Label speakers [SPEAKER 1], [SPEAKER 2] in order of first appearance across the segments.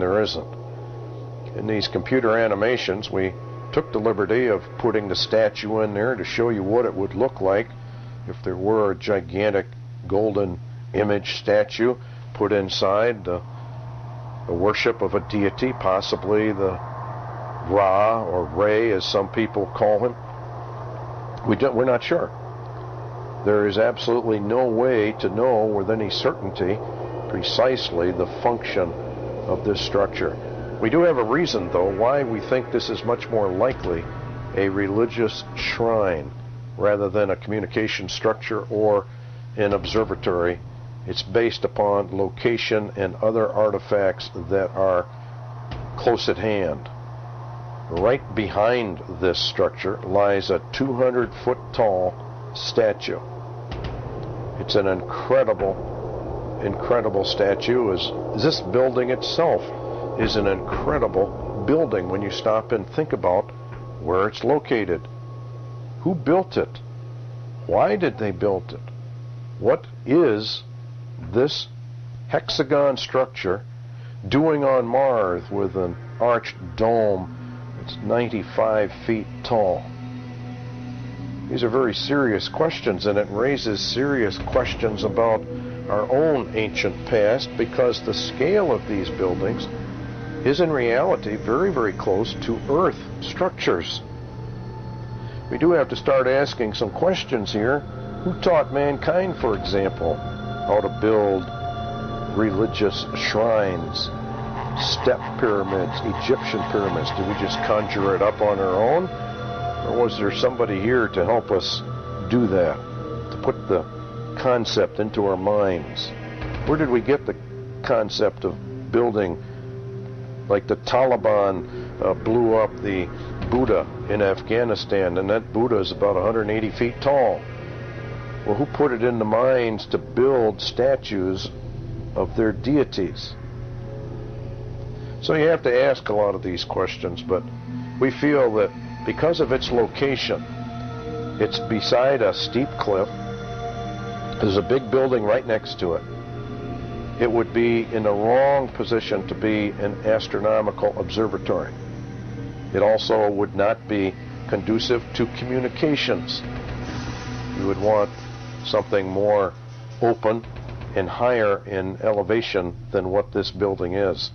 [SPEAKER 1] there isn't. In these computer animations, we took the liberty of putting the statue in there to show you what it would look like if there were a gigantic golden image statue put inside the worship of a deity, possibly the Ra or Re, as some people call him. We're not sure. There is absolutely no way to know with any certainty precisely the function of this structure. We do have a reason, though, why we think this is much more likely a religious shrine rather than a communication structure or an observatory. It's based upon location and other artifacts that are close at hand. Right behind this structure lies a 200-foot tall statue. It's an incredible statue. This building itself is an incredible building when you stop and think about where it's located. Who built it? Why did they build it? What is this hexagon structure doing on Mars with an arched dome that's 95 feet tall? These are very serious questions, and it raises serious questions about our own ancient past, because the scale of these buildings is in reality very, very close to Earth structures. We do have to start asking some questions here. Who taught mankind, for example, how to build religious shrines, step pyramids, Egyptian pyramids? Did we just conjure it up on our own? Or was there somebody here to help us do that, to put the concept into our minds? Where did we get the concept of building, like the Taliban blew up the Buddha in Afghanistan, and that Buddha is about 180 feet tall? Well, who put it in the minds to build statues of their deities? So you have to ask a lot of these questions, but we feel that because of its location, it's beside a steep cliff, there's a big building right next to it. It would be in the wrong position to be an astronomical observatory. It also would not be conducive to communications. You would want something more open and higher in elevation than what this building is.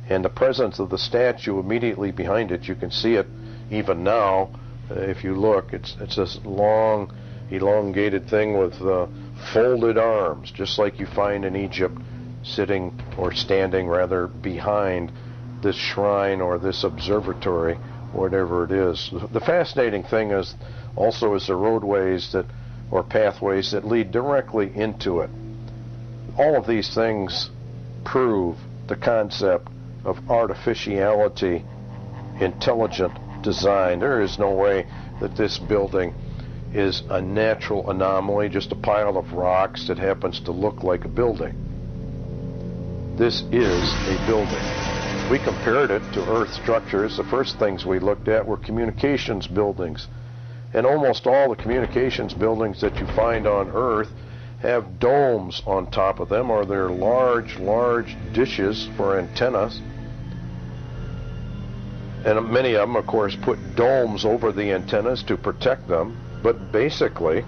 [SPEAKER 1] And the presence of the statue immediately behind it, you can see it even now. If you look, it's this long, elongated thing with folded arms, just like you find in Egypt, sitting or standing rather behind this shrine or this observatory, whatever it is. The fascinating thing is also the roadways that, or pathways that lead directly into it. All of these things prove the concept of artificiality, intelligent design. There is no way that this building is a natural anomaly, just a pile of rocks that happens to look like a building. This is a building. We compared it to Earth structures. The first things we looked at were communications buildings. And almost all the communications buildings that you find on Earth have domes on top of them, or they're large dishes for antennas. And many of them, of course, put domes over the antennas to protect them. But basically,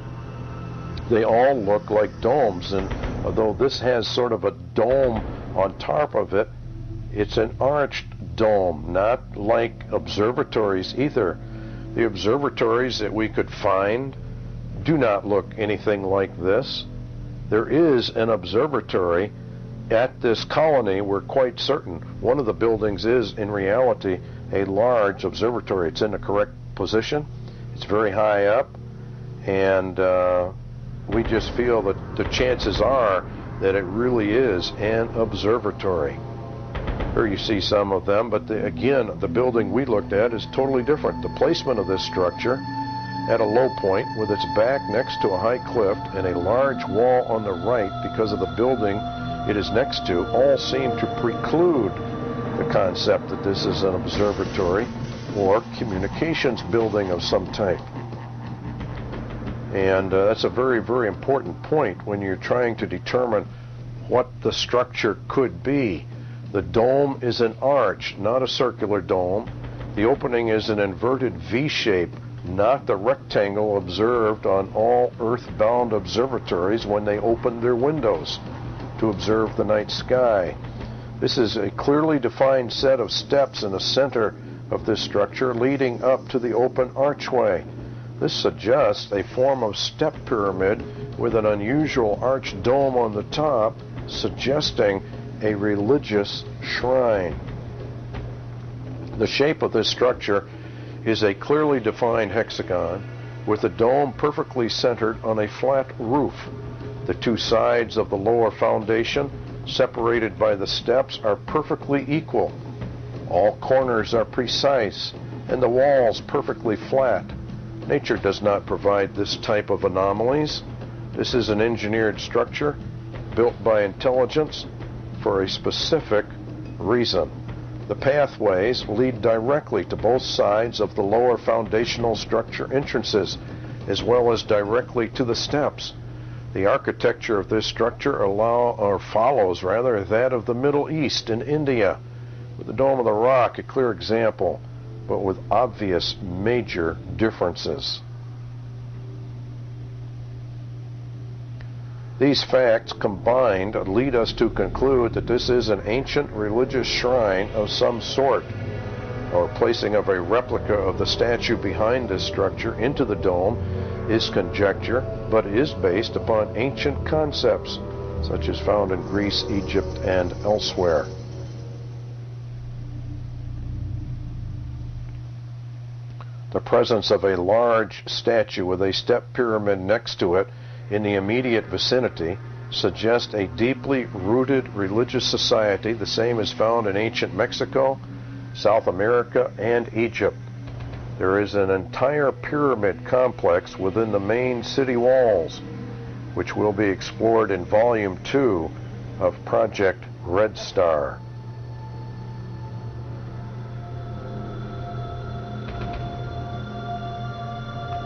[SPEAKER 1] they all look like domes. And although this has sort of a dome on top of it, it's an arched dome, not like observatories either. The observatories that we could find do not look anything like this. There is an observatory at this colony, we're quite certain. One of the buildings is, in reality, a large observatory. It's in the correct position. It's very high up, and we just feel that the chances are that it really is an observatory. Here you see some of them, but again, the building we looked at is totally different. The placement of this structure at a low point with its back next to a high cliff and a large wall on the right because of the building it is next to all seem to preclude the concept that this is an observatory or communications building of some type. And that's a very, very important point when you're trying to determine what the structure could be. The dome is an arch, not a circular dome. The opening is an inverted V shape, not the rectangle observed on all earthbound observatories when they open their windows to observe the night sky. This is a clearly defined set of steps in the center of this structure leading up to the open archway. This suggests a form of step pyramid with an unusual arched dome on the top, suggesting a religious shrine. The shape of this structure is a clearly defined hexagon with the dome perfectly centered on a flat roof. The two sides of the lower foundation, separated by the steps, are perfectly equal. All corners are precise and the walls perfectly flat. Nature does not provide this type of anomalies. This is an engineered structure built by intelligence for a specific reason. The pathways lead directly to both sides of the lower foundational structure entrances, as well as directly to the steps. The architecture of this structure follows that of the Middle East and India, with the Dome of the Rock a clear example, but with obvious major differences. These facts combined lead us to conclude that this is an ancient religious shrine of some sort. Our placing of a replica of the statue behind this structure into the dome is conjecture, but is based upon ancient concepts, such as found in Greece, Egypt, and elsewhere. The presence of a large statue with a step pyramid next to it in the immediate vicinity suggests a deeply rooted religious society, the same as found in ancient Mexico, South America, and Egypt. There is an entire pyramid complex within the main city walls, which will be explored in Volume 2 of Project Red Star.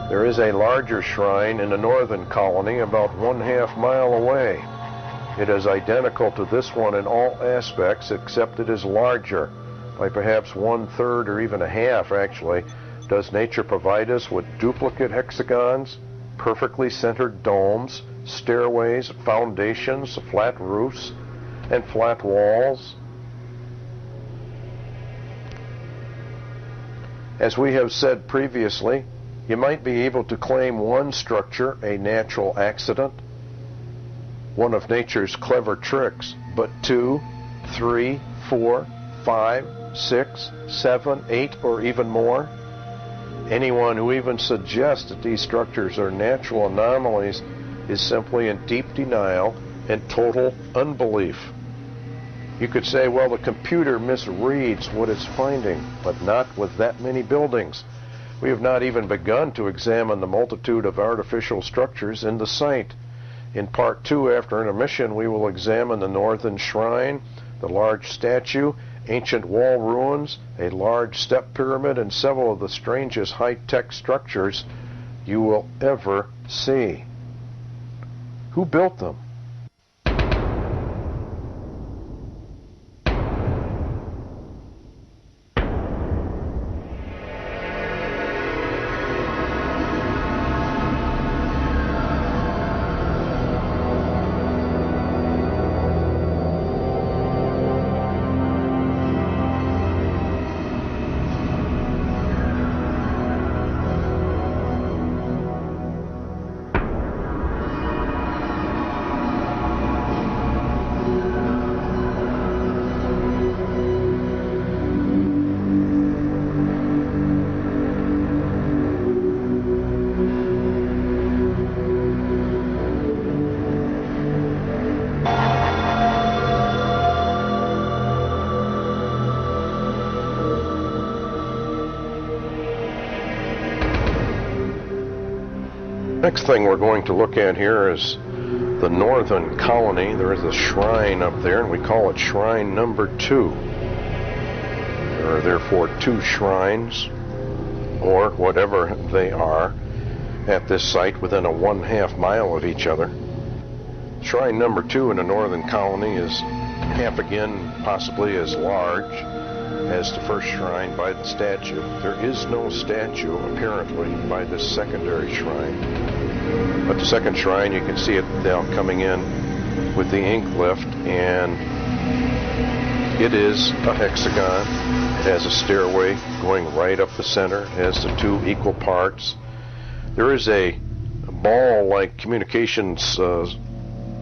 [SPEAKER 1] There is a larger shrine in the northern colony about 1/2 mile away. It is identical to this one in all aspects, except it is larger, by perhaps 1/3 or even a half actually. Does nature provide us with duplicate hexagons, perfectly centered domes, stairways, foundations, flat roofs, and flat walls? As we have said previously, you might be able to claim one structure a natural accident, one of nature's clever tricks, but 2, 3, 4, 5, 6, 7, 8, or even more? Anyone who even suggests that these structures are natural anomalies is simply in deep denial and total unbelief. You could say, well, the computer misreads what it's finding, but not with that many buildings. We have not even begun to examine the multitude of artificial structures in the site. In Part 2, after intermission, we will examine the northern shrine, the large statue, ancient wall ruins, a large step pyramid, and several of the strangest high-tech structures you will ever see. Who built them? Next thing we're going to look at here is the northern colony. There is a shrine up there, and we call it Shrine Number 2. There are therefore 2 shrines, or whatever they are, at this site within a 1/2 mile of each other. Shrine Number 2 in the northern colony is half again possibly as large as the first shrine by the statue. There is no statue apparently by this secondary shrine, but the second shrine, you can see it now coming in with the ink lift, and it is a hexagon. It has a stairway going right up the center. It has the two equal parts. There is a ball-like communications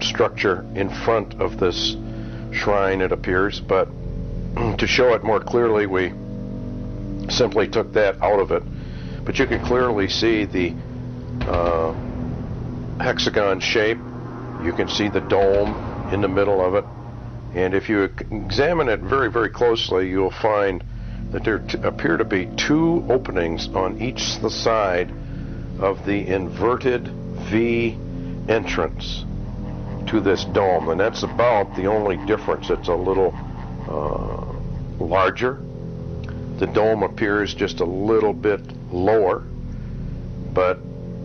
[SPEAKER 1] structure in front of this shrine, it appears, but to show it more clearly, we simply took that out of it. But you can clearly see the hexagon shape. You can see the dome in the middle of it. And if you examine it very, very closely, you'll find that there appear to be two openings on each side of the inverted V entrance to this dome. And that's about the only difference. It's a little larger. The dome appears just a little bit lower, but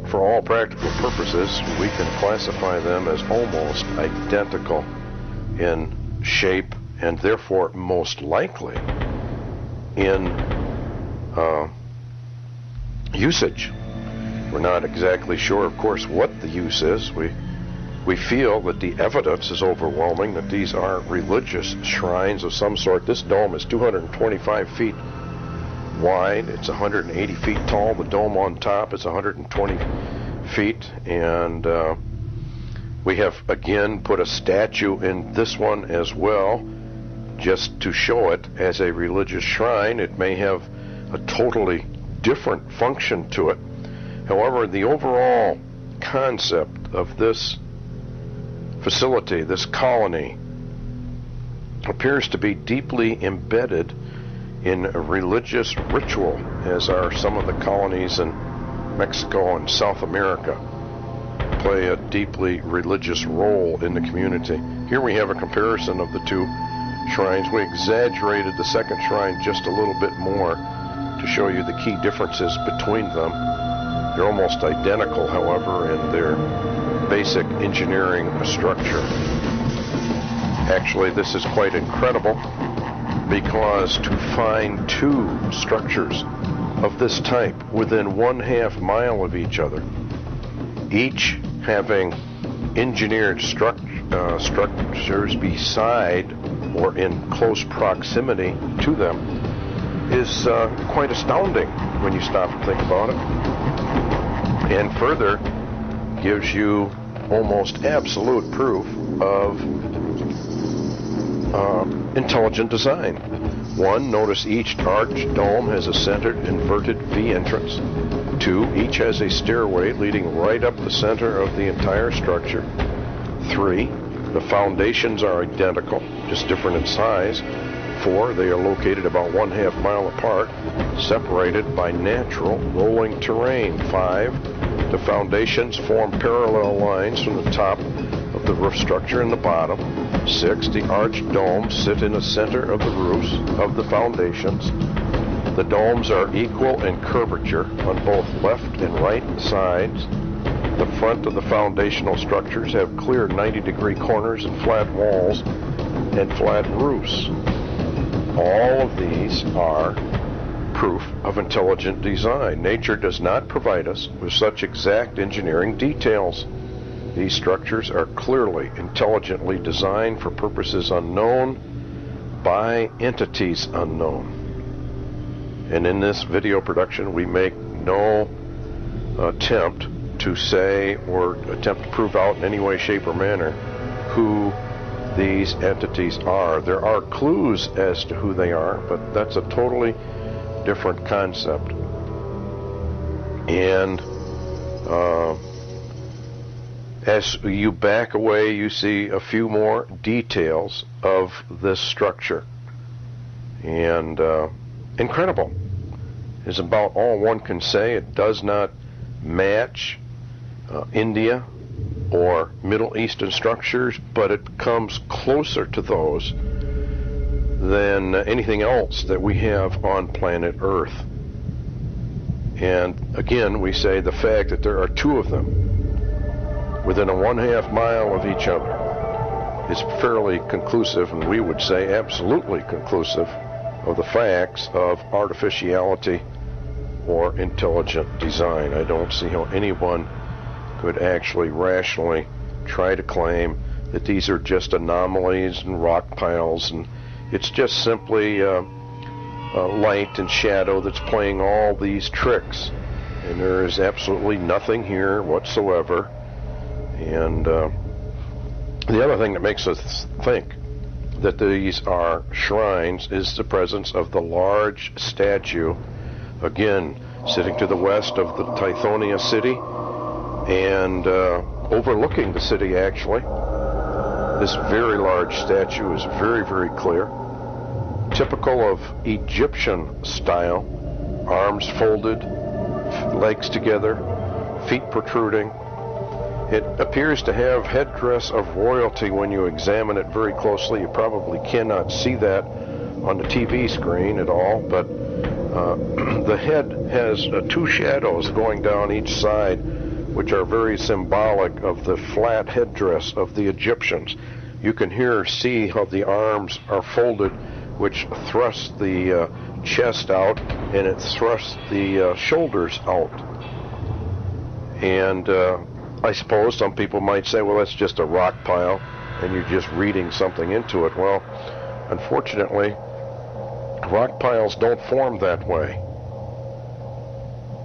[SPEAKER 1] for all practical purposes, we can classify them as almost identical in shape, and therefore most likely in usage. We're not exactly sure, of course, what the use is. We feel that the evidence is overwhelming that these are religious shrines of some sort. This dome is 225 feet wide. It's 180 feet tall. The dome on top is 120 feet. And we have, again, put a statue in this one as well, just to show it as a religious shrine. It may have a totally different function to it. However, the overall concept of this facility, this colony, appears to be deeply embedded in a religious ritual, as are some of the colonies in Mexico and South America. Play a deeply religious role in the community. Here we have a comparison of the two shrines. We exaggerated the second shrine just a little bit more to show you the key differences between them. They're almost identical, however, in their basic engineering structure. Actually, this is quite incredible, because to find two structures of this type within 1/2 mile of each other, each having engineered structures beside or in close proximity to them, is quite astounding when you stop and think about it. And further, gives you almost absolute proof of intelligent design. One, notice each arched dome has a centered inverted V entrance. Two, each has a stairway leading right up the center of the entire structure. Three, the foundations are identical, just different in size. Four, they are located about 1/2 mile apart, separated by natural rolling terrain. Five, the foundations form parallel lines from the top of the roof structure and the bottom. Six, the arched domes sit in the center of the roofs of the foundations. The domes are equal in curvature on both left and right sides. The front of the foundational structures have clear 90-degree corners and flat walls and flat roofs. All of these are proof of intelligent design. Nature does not provide us with such exact engineering details. These structures are clearly intelligently designed for purposes unknown by entities unknown. And in this video production, we make no attempt to say or attempt to prove out in any way, shape, or manner who these entities are. There are clues as to who they are, but that's a totally different concept. And as you back away, you see a few more details of this structure. And incredible is about all one can say. It does not match India or Middle Eastern structures, but it comes closer to those than anything else that we have on planet Earth. And again, we say the fact that there are two of them within a 1/2 mile of each other is fairly conclusive, and we would say absolutely conclusive, of the facts of artificiality or intelligent design. I don't see how anyone could actually rationally try to claim that these are just anomalies and rock piles, and it's just simply light and shadow that's playing all these tricks, and there is absolutely nothing here whatsoever. And the other thing that makes us think that these are shrines is the presence of the large statue, again sitting to the west of the Tithonia city and overlooking the city actually. This very large statue is very, very clear, typical of Egyptian style, arms folded, legs together, feet protruding. It appears to have headdress of royalty when you examine it very closely. You probably cannot see that on the TV screen at all, but the head has two shadows going down each side, which are very symbolic of the flat headdress of the Egyptians. You can see how the arms are folded, which thrusts the chest out, and it thrusts the shoulders out. And I suppose some people might say, well, that's just a rock pile, and you're just reading something into it. Well, unfortunately, rock piles don't form that way.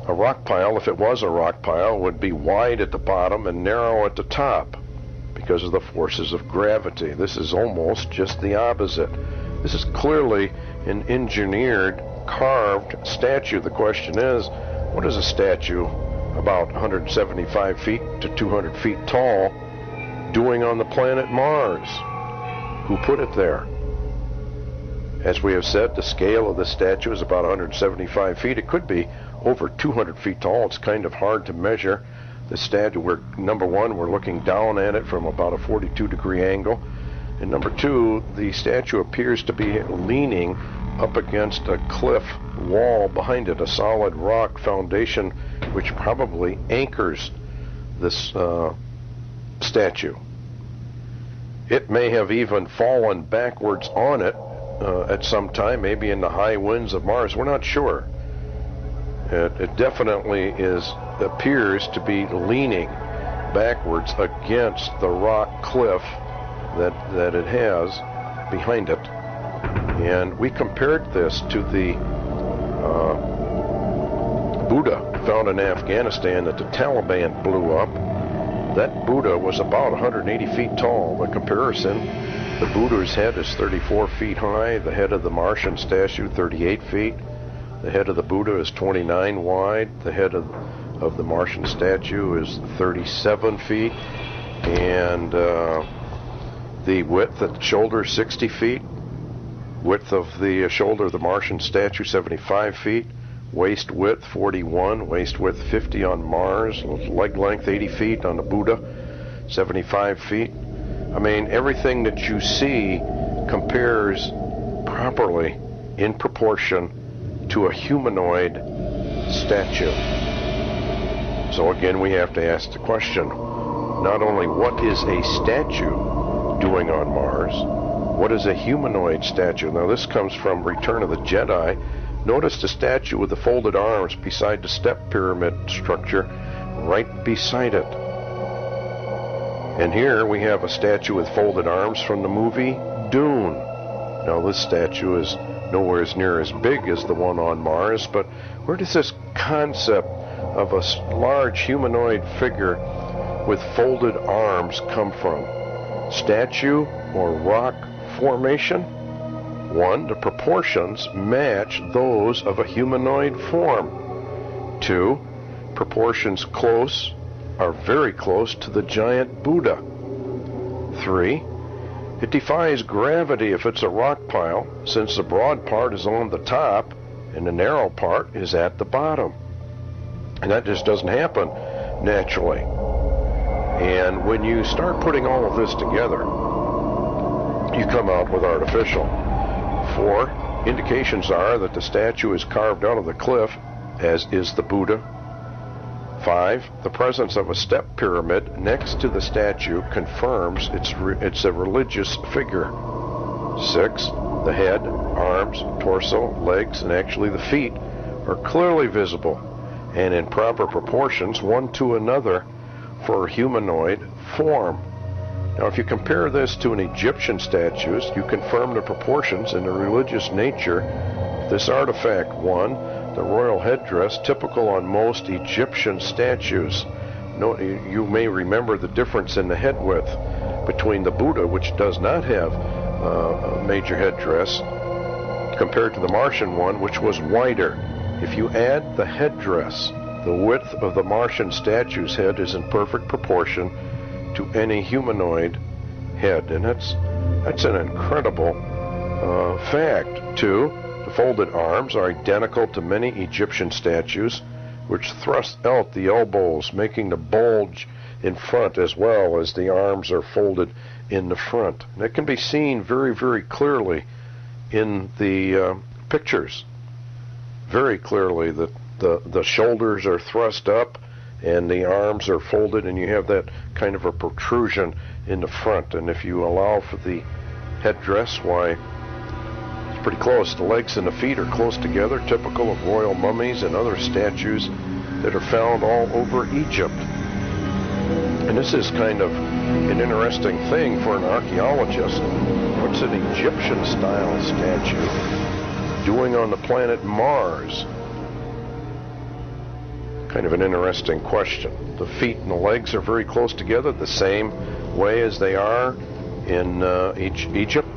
[SPEAKER 1] A rock pile, if it was a rock pile, would be wide at the bottom and narrow at the top because of the forces of gravity. This is almost just the opposite. This is clearly an engineered, carved statue. The question is, what is a statue about 175 feet to 200 feet tall doing on the planet Mars? Who put it there? As we have said, the scale of the statue is about 175 feet. It could be over 200 feet tall. It's kind of hard to measure. The statue, number one, we're looking down at it from about a 42-degree angle. And number two, the statue appears to be leaning up against a cliff wall behind it, a solid rock foundation which probably anchors this statue. It may have even fallen backwards on it at some time, maybe in the high winds of Mars. We're not sure. It definitely appears to be leaning backwards against the rock cliff that it has behind it. And we compared this to the Buddha found in Afghanistan that the Taliban blew up. That Buddha was about 180 feet tall. The comparison, the Buddha's head is 34 feet high, the head of the Martian statue 38 feet, the head of the Buddha is 29 wide, the head of the Martian statue is 37 feet, and the width at the shoulder is 60 feet, width of the shoulder of the Martian statue 75 feet, waist width 41, waist width 50 on Mars, leg length 80 feet on the Buddha, 75 feet. I mean, everything that you see compares properly in proportion to a humanoid statue. So again, we have to ask the question, not only what is a statue doing on Mars, what is a humanoid statue? Now this comes from Return of the Jedi. Notice the statue with the folded arms beside the step pyramid structure, right beside it. And here we have a statue with folded arms from the movie Dune. Now this statue is nowhere as near as big as the one on Mars, but where does this concept of a large humanoid figure with folded arms come from? Statue or rock formation? One, the proportions match those of a humanoid form. Two, proportions are very close to the giant Buddha. Three, it defies gravity if it's a rock pile, since the broad part is on the top and the narrow part is at the bottom. And that just doesn't happen naturally. And when you start putting all of this together, you come out with artificial. 4, indications are that the statue is carved out of the cliff, as is the Buddha. 5. The presence of a step pyramid next to the statue confirms it's a religious figure. 6. The head, arms, torso, legs, and actually the feet are clearly visible and in proper proportions one to another for a humanoid form. Now, if you compare this to an Egyptian statues, you confirm the proportions and the religious nature of this artifact. 1. The royal headdress typical on most Egyptian statues. You may remember the difference in the head width between the Buddha, which does not have a major headdress, compared to the Martian one, which was wider. If you add the headdress, the width of the Martian statue's head is in perfect proportion to any humanoid head, and that's an incredible fact. 2. The folded arms are identical to many Egyptian statues, which thrust out the elbows, making the bulge in front as well as the arms are folded in the front. And it can be seen very, very clearly in the pictures. Very clearly that the shoulders are thrust up and the arms are folded, and you have that kind of a protrusion in the front. And if you allow for the headdress, why, it's pretty close. The legs and the feet are close together, typical of royal mummies and other statues that are found all over Egypt. And this is kind of an interesting thing for an archaeologist. What's an Egyptian-style statue doing on the planet Mars? Kind of an interesting question. The feet and the legs are very close together, the same way as they are in Egypt.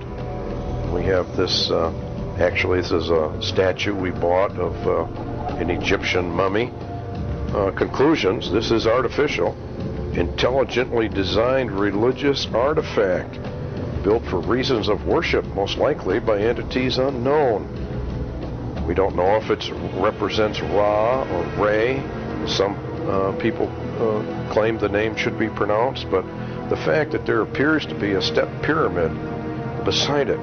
[SPEAKER 1] We have this, actually this is a statue we bought of an Egyptian mummy. Conclusions: this is artificial, intelligently designed religious artifact, built for reasons of worship, most likely by entities unknown. We don't know if it represents Ra or Re. Some people claim the name should be pronounced, but the fact that there appears to be a step pyramid beside it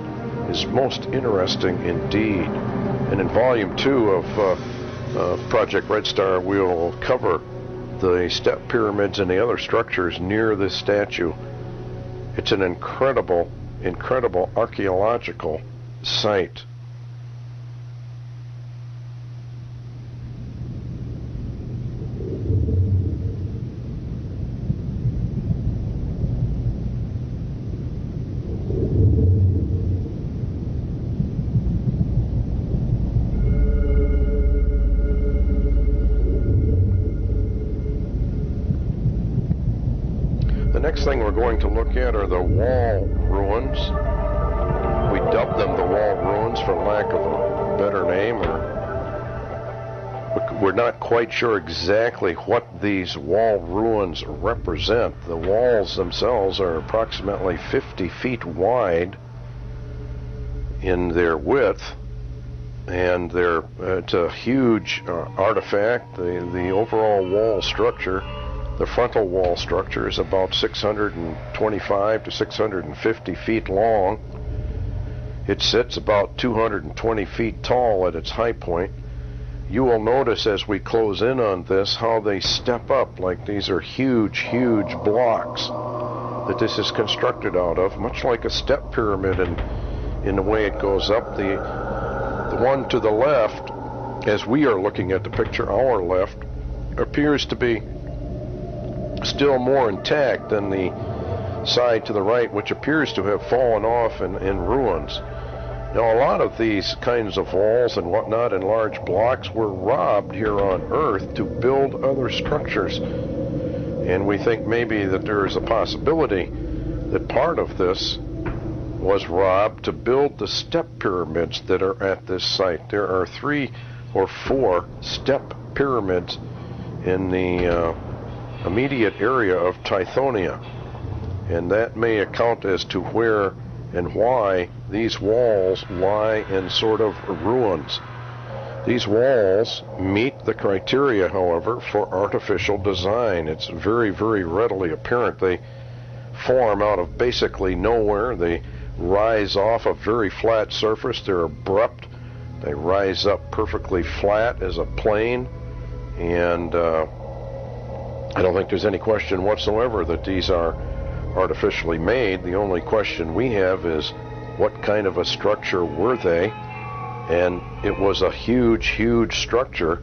[SPEAKER 1] is most interesting indeed. And in Volume 2 of Project Red Star, we'll cover the step pyramids and the other structures near this statue. It's an incredible, incredible archaeological site. The next thing we're going to look at are the wall ruins. We dubbed them the wall ruins for lack of a better name, or we're not quite sure exactly what these wall ruins represent. The walls themselves are approximately 50 feet wide in their width, and it's a huge artifact. The overall wall structure, the frontal wall structure, is about 625 to 650 feet long. It sits about 220 feet tall at its high point. You will notice as we close in on this how they step up, like these are huge, huge blocks that this is constructed out of, much like a step pyramid in the way it goes up. The one to the left, as we are looking at the picture, our left, appears to be still more intact than the side to the right, which appears to have fallen off in ruins. Now, a lot of these kinds of walls and whatnot and large blocks were robbed here on Earth to build other structures. And we think maybe that there is a possibility that part of this was robbed to build the step pyramids that are at this site. There are 3 or 4 step pyramids in the immediate area of Tithonia, and that may account as to where and why these walls lie in sort of ruins. These walls meet the criteria, however, for artificial design. It's very, very readily apparent. They form out of basically nowhere. They rise off a very flat surface. They're abrupt. They rise up perfectly flat as a plane, and I don't think there's any question whatsoever that these are artificially made. The only question we have is, what kind of a structure were they? And it was a huge, huge structure,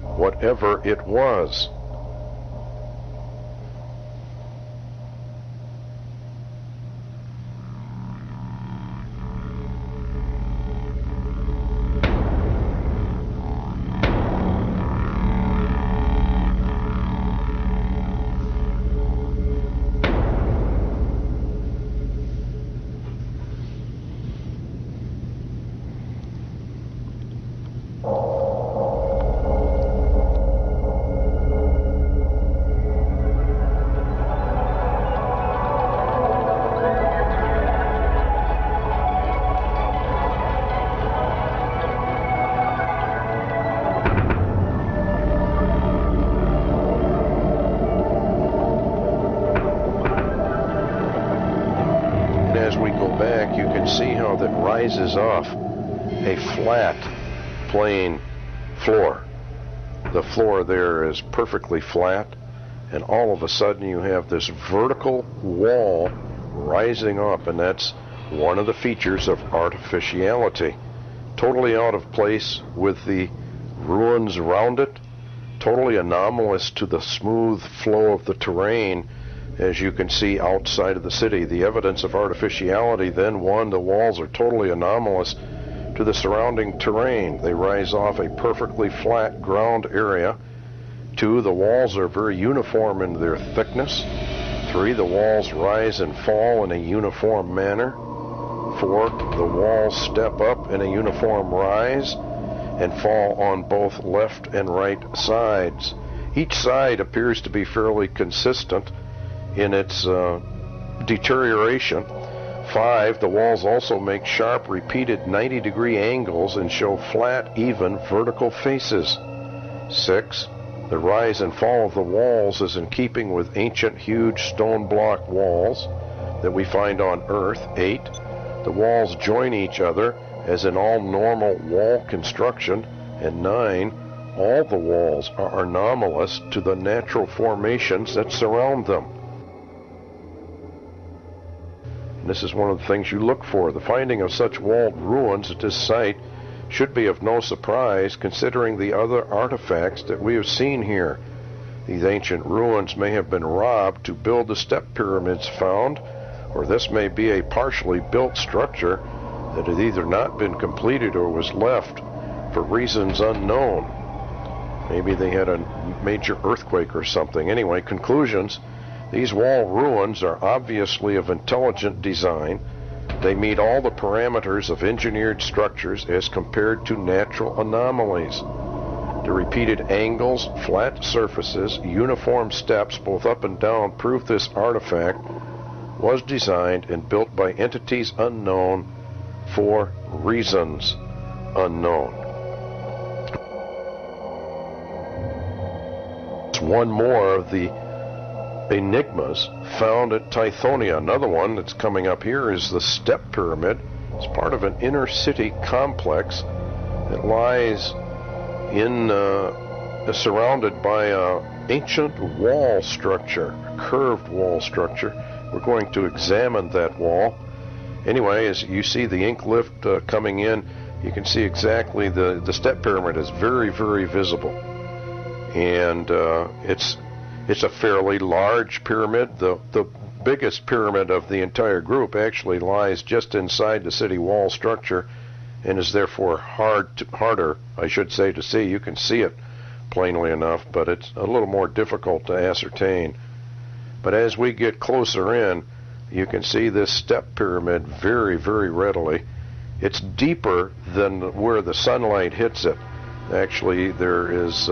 [SPEAKER 1] whatever it was. As we go back, you can see how that rises off a flat, plain floor. The floor there is perfectly flat, and all of a sudden you have this vertical wall rising up, and that's one of the features of artificiality. Totally out of place with the ruins around it, totally anomalous to the smooth flow of the terrain. As you can see outside of the city, the evidence of artificiality, then one, the walls are totally anomalous to the surrounding terrain. They rise off a perfectly flat ground area. 2, the walls are very uniform in their thickness. 3, the walls rise and fall in a uniform manner. 4, the walls step up in a uniform rise and fall on both left and right sides. Each side appears to be fairly consistent in its deterioration. 5, the walls also make sharp, repeated 90-degree angles and show flat, even vertical faces. 6, the rise and fall of the walls is in keeping with ancient, huge stone block walls that we find on Earth. 8, the walls join each other as in all normal wall construction. And 9, all the walls are anomalous to the natural formations that surround them. This is one of the things you look for. The finding of such walled ruins at this site should be of no surprise, considering the other artifacts that we have seen here. These ancient ruins may have been robbed to build the step pyramids found, or this may be a partially built structure that had either not been completed or was left for reasons unknown. Maybe they had a major earthquake or something. Anyway, conclusions. These wall ruins are obviously of intelligent design. They meet all the parameters of engineered structures as compared to natural anomalies. The repeated angles, flat surfaces, uniform steps both up and down prove this artifact was designed and built by entities unknown for reasons unknown. It's one more of the enigmas found at Tithonia. Another one that's coming up here is the Step Pyramid. It's part of an inner city complex that lies in surrounded by an ancient wall structure, a curved wall structure. We're going to examine that wall. Anyway, as you see the ink lift coming in, you can see exactly the Step Pyramid is very, very visible. And it's a fairly large pyramid. The biggest pyramid of the entire group actually lies just inside the city wall structure and is therefore harder, I should say, to see. You can see it plainly enough, but it's a little more difficult to ascertain. But as we get closer in, you can see this step pyramid very, very readily. It's deeper than where the sunlight hits it. Actually, there is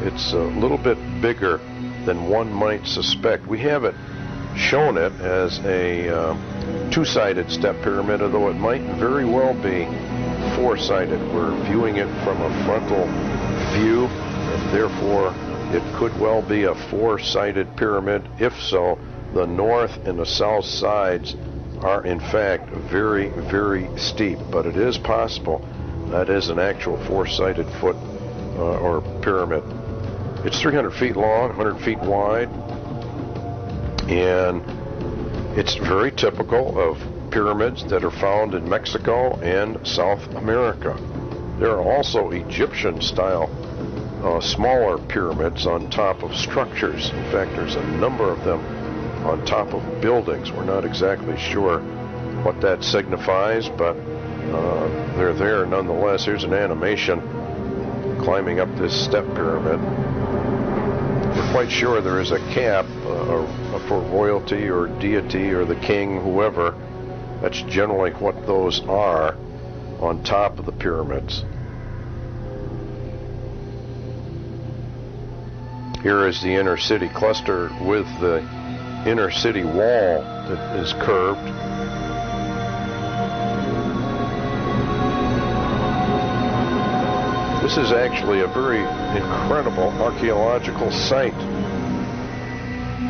[SPEAKER 1] it's a little bit bigger than one might suspect. We have it shown it as a two-sided step pyramid, although it might very well be four-sided. We're viewing it from a frontal view, and therefore it could well be a four-sided pyramid. If so, the north and the south sides are in fact very, very steep, but it is possible that is an actual four-sided foot or pyramid. It's 300 feet long, 100 feet wide, and it's very typical of pyramids that are found in Mexico and South America. There are also Egyptian-style smaller pyramids on top of structures. In fact, there's a number of them on top of buildings. We're not exactly sure what that signifies, but they're there nonetheless. Here's an animation climbing up this step pyramid. We're quite sure there is a cap for royalty or deity or the king, whoever. That's generally what those are on top of the pyramids. Here is the inner city cluster with the inner city wall that is curved. This is actually a very incredible archaeological site.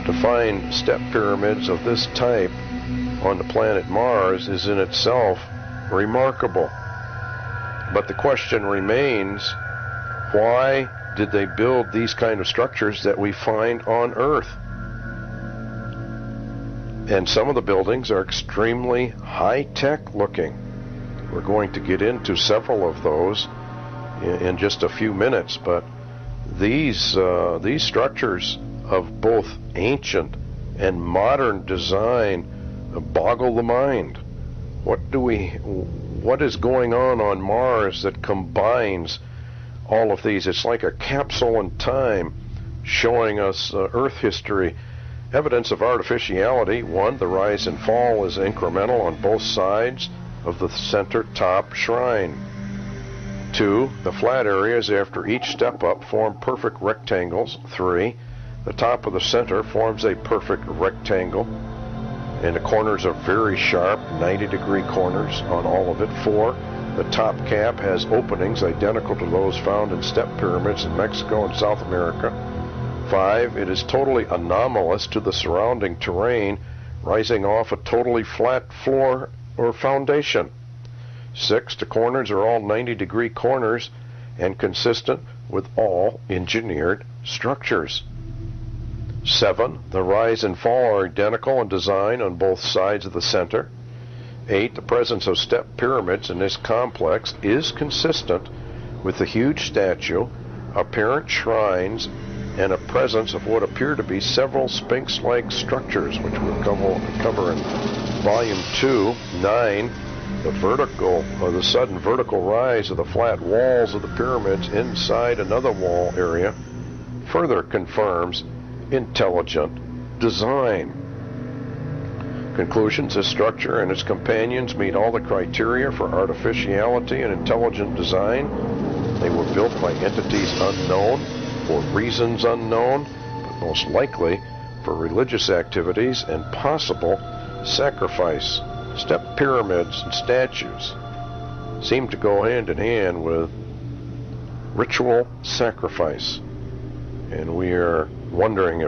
[SPEAKER 1] To find step pyramids of this type on the planet Mars is in itself remarkable. But the question remains, why did they build these kind of structures that we find on Earth? And some of the buildings are extremely high-tech looking. We're going to get into several of those in just a few minutes, but these structures of both ancient and modern design boggle the mind. What is going on Mars that combines all of these? It's like a capsule in time showing us Earth history. Evidence of artificiality. 1, the rise and fall is incremental on both sides of the center top shrine. 2, the flat areas after each step up form perfect rectangles. 3, the top of the center forms a perfect rectangle, and the corners are very sharp, 90-degree corners on all of it. 4, the top cap has openings identical to those found in step pyramids in Mexico and South America. 5, it is totally anomalous to the surrounding terrain, rising off a totally flat floor or foundation. 6, the corners are all 90-degree corners and consistent with all engineered structures. 7, the rise and fall are identical in design on both sides of the center. 8, the presence of step pyramids in this complex is consistent with the huge statue, apparent shrines, and a presence of what appear to be several sphinx-like structures, which we'll cover in Volume 2. 9, the sudden vertical rise of the flat walls of the pyramids inside another wall area further confirms intelligent design. Conclusions: this structure and its companions meet all the criteria for artificiality and intelligent design. They were built by entities unknown, for reasons unknown, but most likely for religious activities and possible sacrifice. Step pyramids and statues seem to go hand in hand with ritual sacrifice, and we are wondering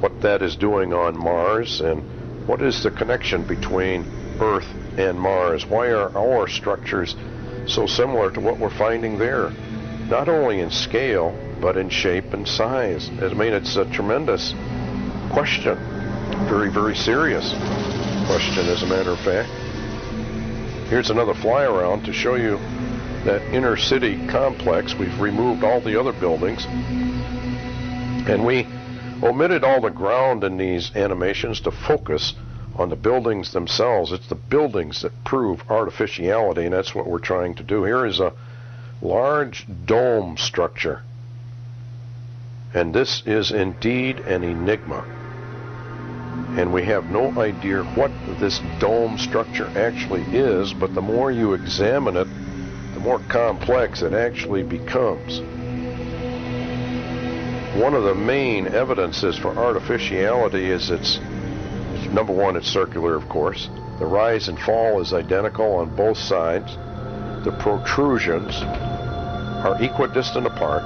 [SPEAKER 1] what that is doing on Mars, and what is the connection between Earth and Mars. Why are our structures so similar to what we're finding there, not only in scale but in shape and size? I mean, it's a tremendous question, very, very serious question, as a matter of fact. Here's another fly around to show you that inner city complex. We've removed all the other buildings, and we omitted all the ground in these animations to focus on the buildings themselves. It's the buildings that prove artificiality, and that's what we're trying to do. Here is a large dome structure, and this is indeed an enigma, and we have no idea what this dome structure actually is, but the more you examine it, the more complex it actually becomes. One of the main evidences for artificiality is number 1, it's circular, of course. The rise and fall is identical on both sides. The protrusions are equidistant apart.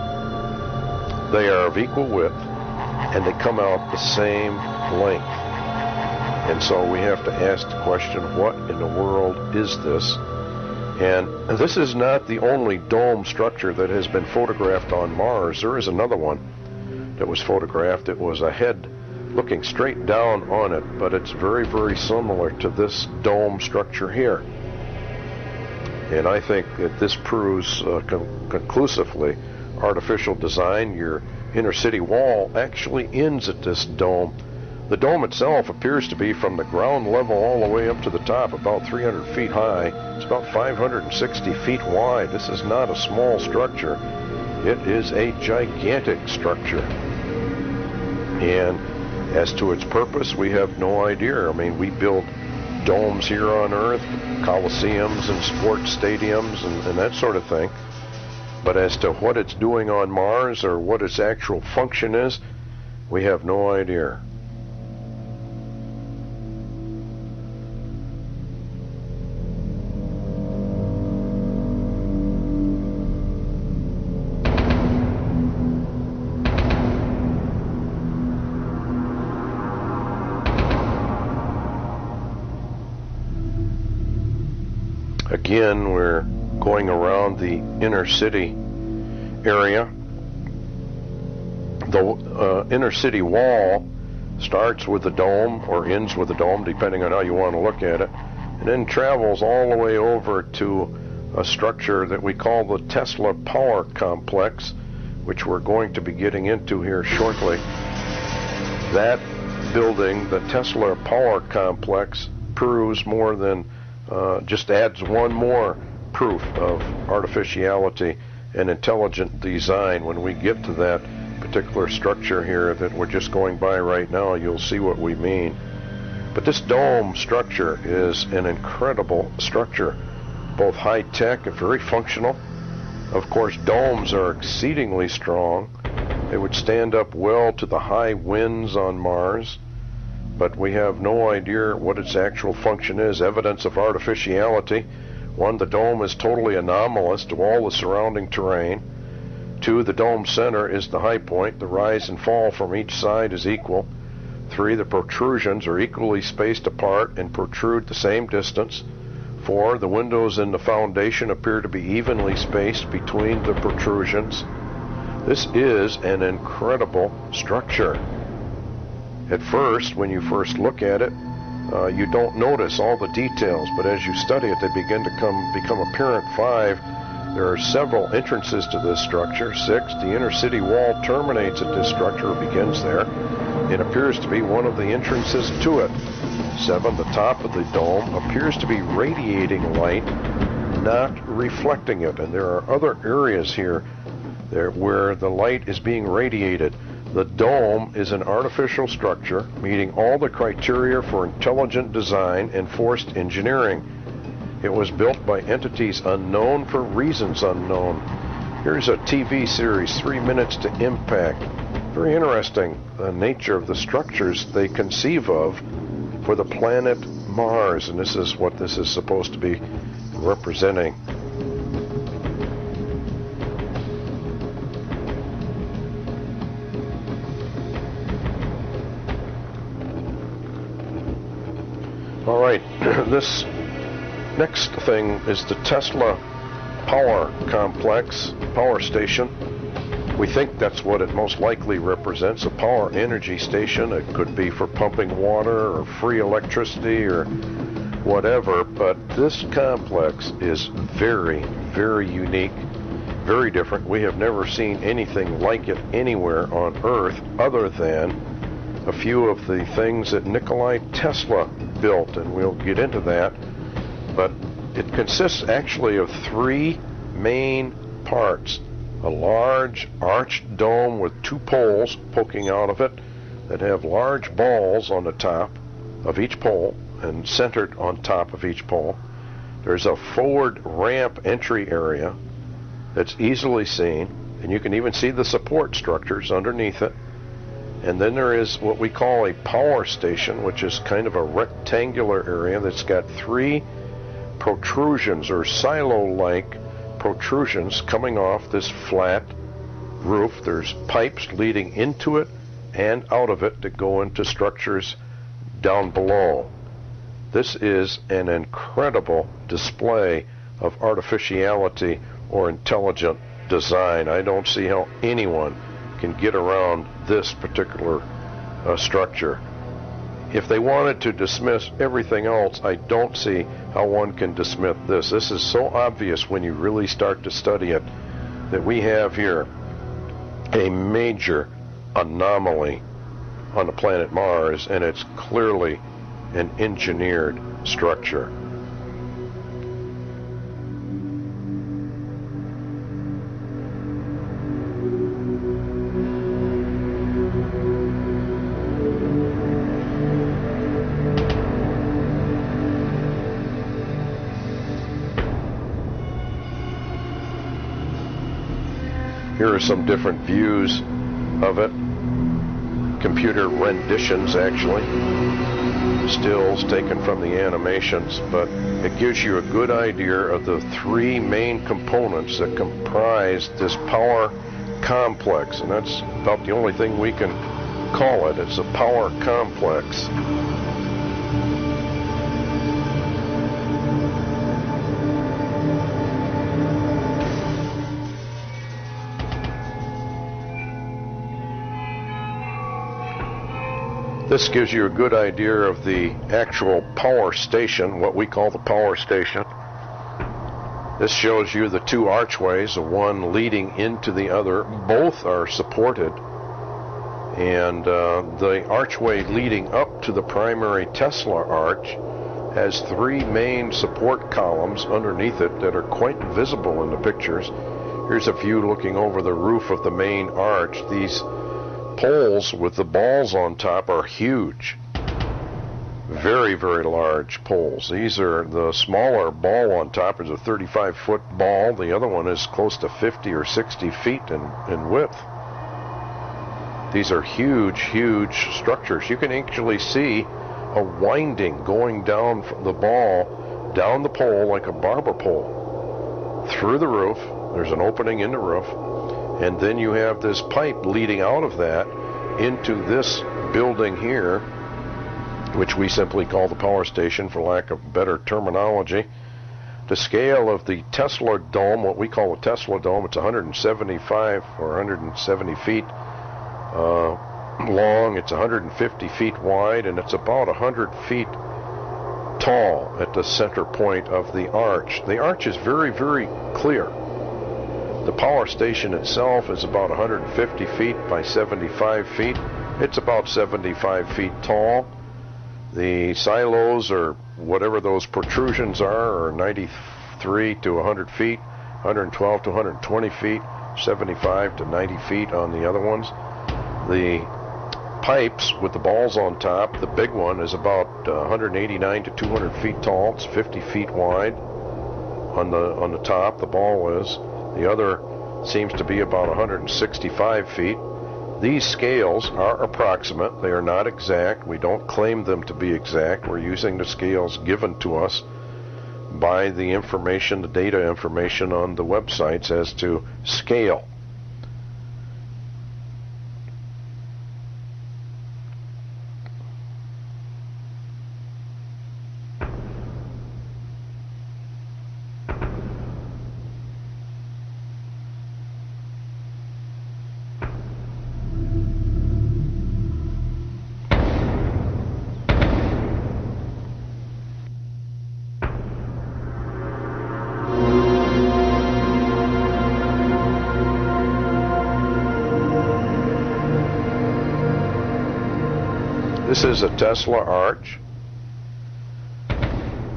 [SPEAKER 1] They are of equal width, and they come out the same length. And so we have to ask the question, what in the world is this? And this is not the only dome structure that has been photographed on Mars. There is another one that was photographed. It was a head looking straight down on it, but it's very, very similar to this dome structure here. And I think that this proves conclusively artificial design. Your inner city wall actually ends at this dome. The dome itself appears to be from the ground level all the way up to the top, about 300 feet high. It's about 560 feet wide. This is not a small structure. It is a gigantic structure. And as to its purpose, we have no idea. I mean, we build domes here on Earth, coliseums and sports stadiums and that sort of thing. But as to what it's doing on Mars or what its actual function is, we have no idea. Again, we're going around the inner city area. The inner city wall starts with the dome or ends with the dome, depending on how you want to look at it, and then travels all the way over to a structure that we call the Tesla Power Complex, which we're going to be getting into here shortly. That building, the Tesla Power Complex, proves more than just adds one more proof of artificiality and intelligent design. When we get to that particular structure here that we're just going by right now, you'll see what we mean. But this dome structure is an incredible structure, both high-tech and very functional. Of course, domes are exceedingly strong. They would stand up well to the high winds on Mars. But we have no idea what its actual function is. Evidence of artificiality. One, the dome is totally anomalous to all the surrounding terrain. Two, the dome center is the high point. The rise and fall from each side is equal. Three, the protrusions are equally spaced apart and protrude the same distance. Four, the windows in the foundation appear to be evenly spaced between the protrusions. This is an incredible structure. At first, when you first look at it, you don't notice all the details, but as you study it, they begin to become apparent. 5, there are several entrances to this structure. 6, the inner city wall terminates at this structure, or begins there. It appears to be one of the entrances to it. 7, the top of the dome appears to be radiating light, not reflecting it, and there are other areas here where the light is being radiated. The dome is an artificial structure meeting all the criteria for intelligent design and forced engineering. It was built by entities unknown for reasons unknown. Here's a TV series, 3 Minutes to Impact. Very interesting, the nature of the structures they conceive of for the planet Mars, and this is what this is supposed to be representing. All right, this next thing is the Tesla Power Complex, power station. We think that's what it most likely represents, a power energy station. It could be for pumping water or free electricity or whatever, but this complex is very, very unique, very different. We have never seen anything like it anywhere on Earth other than a few of the things that Nikola Tesla built, and we'll get into that. But it consists actually of 3 main parts. A large arched dome with 2 poles poking out of it that have large balls on the top of each pole and centered on top of each pole. There's a forward ramp entry area that's easily seen, and you can even see the support structures underneath it. And then there is what we call a power station, which is kind of a rectangular area that's got 3 protrusions or silo-like protrusions coming off this flat roof. There's pipes leading into it and out of it that go into structures down below. This is an incredible display of artificiality or intelligent design. I don't see how anyone can get around this particular structure. If they wanted to dismiss everything else, I don't see how one can dismiss this. This is so obvious when you really start to study it, that we have here a major anomaly on the planet Mars, and it's clearly an engineered structure. Here are some different views of it. Computer renditions, actually. Stills taken from the animations, but it gives you a good idea of the three main components that comprise this power complex, and that's about the only thing we can call it. It's a power complex. This gives you a good idea of the actual power station, what we call the power station. This shows you the two archways, the one leading into the other. Both are supported, and the archway leading up to the primary Tesla arch has three main support columns underneath it that are quite visible in the pictures. Here's a view looking over the roof of the main arch. These poles with the balls on top are huge. Very, very large poles. These are the smaller ball on top is a 35-foot ball. The other one is close to 50 or 60 feet in width. These are huge, huge structures. You can actually see a winding going down from the ball, down the pole like a barber pole, through the roof. There's an opening in the roof. And then you have this pipe leading out of that into this building here, which we simply call the power station for lack of better terminology. The scale of the Tesla dome, what we call a Tesla dome, it's 175 or 170 feet long, it's 150 feet wide, and it's about 100 feet tall at the center point of the arch. The arch is very, very clear. The power station itself is about 150 feet by 75 feet. It's about 75 feet tall. The silos, or whatever those protrusions are 93 to 100 feet, 112 to 120 feet, 75 to 90 feet on the other ones. The pipes with the balls on top, the big one is about 189 to 200 feet tall. It's 50 feet wide on the top, the ball is. The other seems to be about 165 feet. These scales are approximate. They are not exact. We don't claim them to be exact. We're using the scales given to us by the information, the data information on the websites as to scale. This is a Tesla arch,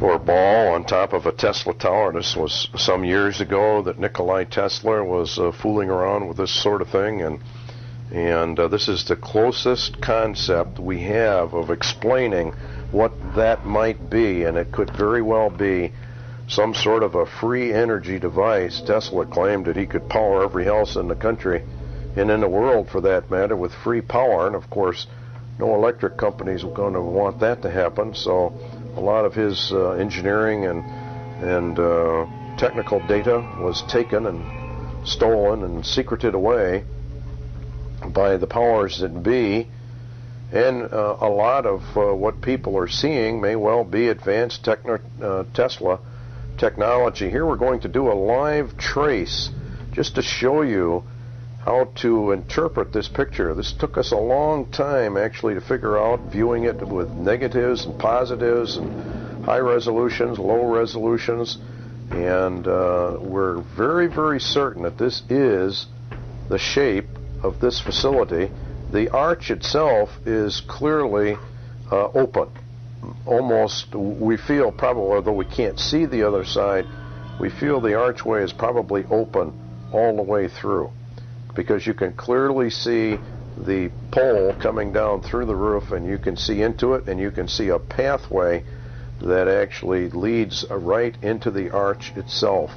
[SPEAKER 1] or ball on top of a Tesla tower. This was some years ago that Nikola Tesla was fooling around with this sort of thing, and this is the closest concept we have of explaining what that might be, and it could very well be some sort of a free energy device. Tesla claimed that he could power every house in the country and in the world, for that matter, with free power, and of course no electric companies were going to want that to happen, so a lot of his engineering and technical data was taken and stolen and secreted away by the powers that be, and a lot of what people are seeing may well be advanced Tesla technology. Here we're going to do a live trace just to show you how to interpret this picture. This took us a long time actually to figure out, viewing it with negatives and positives and high resolutions, low resolutions, and we're very, very certain that this is the shape of this facility. The arch itself is clearly open. Almost, we feel probably, although we can't see the other side, we feel the archway is probably open all the way through, because you can clearly see the pole coming down through the roof, and you can see into it, and you can see a pathway that actually leads right into the arch itself,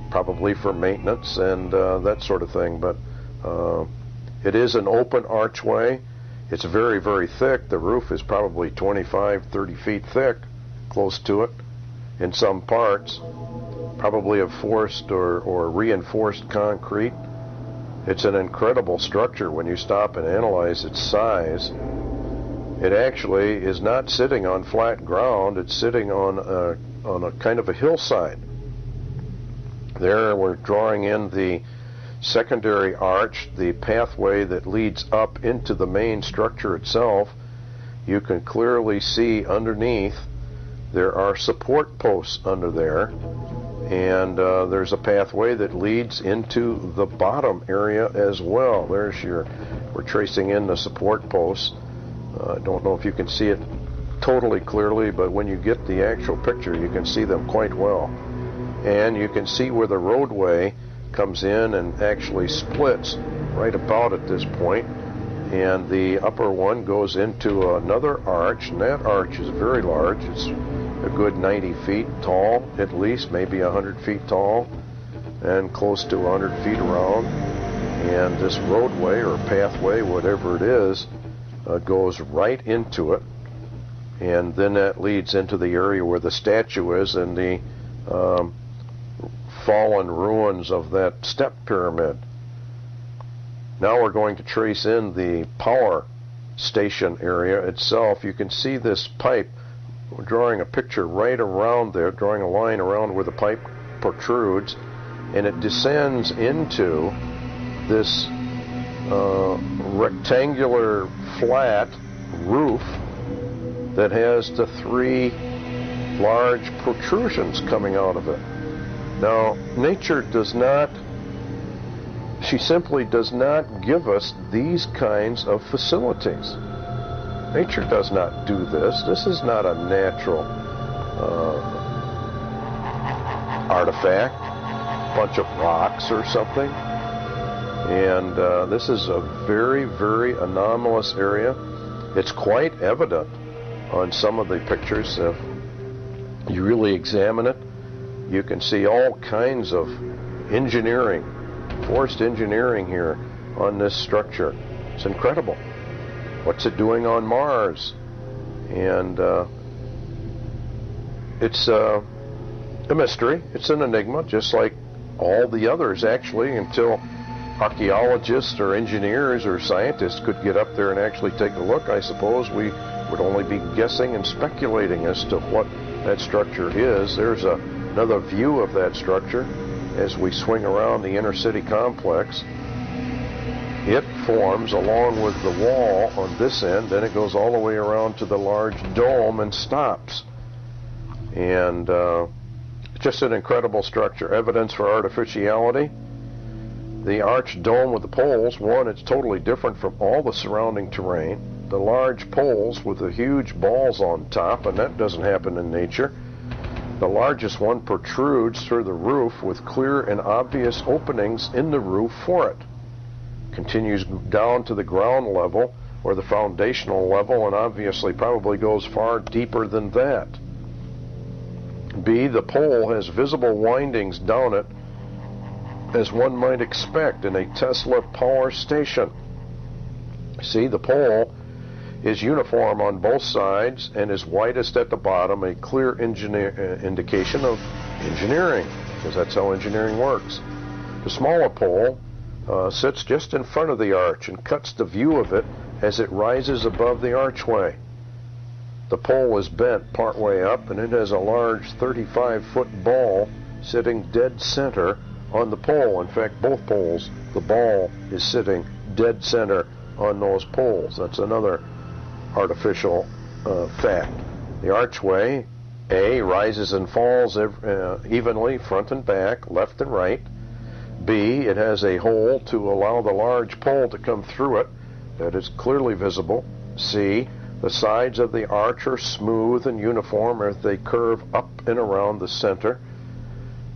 [SPEAKER 1] probably for maintenance and that sort of thing. But it is an open archway. It's very, very thick. The roof is probably 25, 30 feet thick, close to it in some parts, probably of forced or reinforced concrete. It's an incredible structure when you stop and analyze its size. It actually is not sitting on flat ground. It's sitting on a kind of a hillside. There we're drawing in the secondary arch, the pathway that leads up into the main structure itself. You can clearly see underneath there are support posts under there, and there's a pathway that leads into the bottom area as well. We're tracing in the support posts. I don't know if you can see it totally clearly, but when you get the actual picture, you can see them quite well. And you can see where the roadway comes in and actually splits right about at this point, and the upper one goes into another arch, and that arch is very large. It's a good 90 feet tall, at least, maybe 100 feet tall, and close to 100 feet around. And this roadway or pathway, whatever it is, goes right into it, and then that leads into the area where the statue is and the fallen ruins of that step pyramid. Now we're going to trace in the power station area itself. You can see this pipe. We're drawing a picture right around there, drawing a line around where the pipe protrudes, and it descends into this rectangular flat roof that has the three large protrusions coming out of it. Now, nature does not, she simply does not give us these kinds of facilities. Nature does not do this. This is not a natural artifact, bunch of rocks or something. And this is a very, very anomalous area. It's quite evident on some of the pictures. If you really examine it, you can see all kinds of engineering, forced engineering here on this structure. It's incredible. What's it doing on Mars? And it's a mystery. It's an enigma, just like all the others, actually, until archaeologists or engineers or scientists could get up there and actually take a look. I suppose we would only be guessing and speculating as to what that structure is. There's another view of that structure as we swing around the inner city complex. It forms along with the wall on this end, then it goes all the way around to the large dome and stops. And just an incredible structure. Evidence for artificiality. The arched dome with the poles, one, it's totally different from all the surrounding terrain. The large poles with the huge balls on top, and that doesn't happen in nature. The largest one protrudes through the roof with clear and obvious openings in the roof for it. Continues down to the ground level or the foundational level, and obviously probably goes far deeper than that. B, the pole has visible windings down it, as one might expect in a Tesla power station. See, the pole is uniform on both sides and is widest at the bottom, a clear indication of engineering, because that's how engineering works. The smaller pole sits just in front of the arch and cuts the view of it as it rises above the archway. The pole is bent partway up, and it has a large 35-foot ball sitting dead center on the pole. In fact, both poles, the ball is sitting dead center on those poles. That's another artificial fact. The archway, A, rises and falls evenly front and back, left and right. B, it has a hole to allow the large pole to come through it that is clearly visible. C, the sides of the arch are smooth and uniform as they curve up and around the center.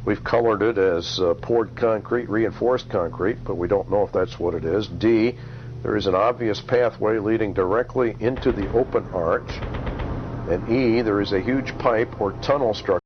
[SPEAKER 1] We've colored it as poured concrete, reinforced concrete, but we don't know if that's what it is. D, there is an obvious pathway leading directly into the open arch. And E, there is a huge pipe or tunnel structure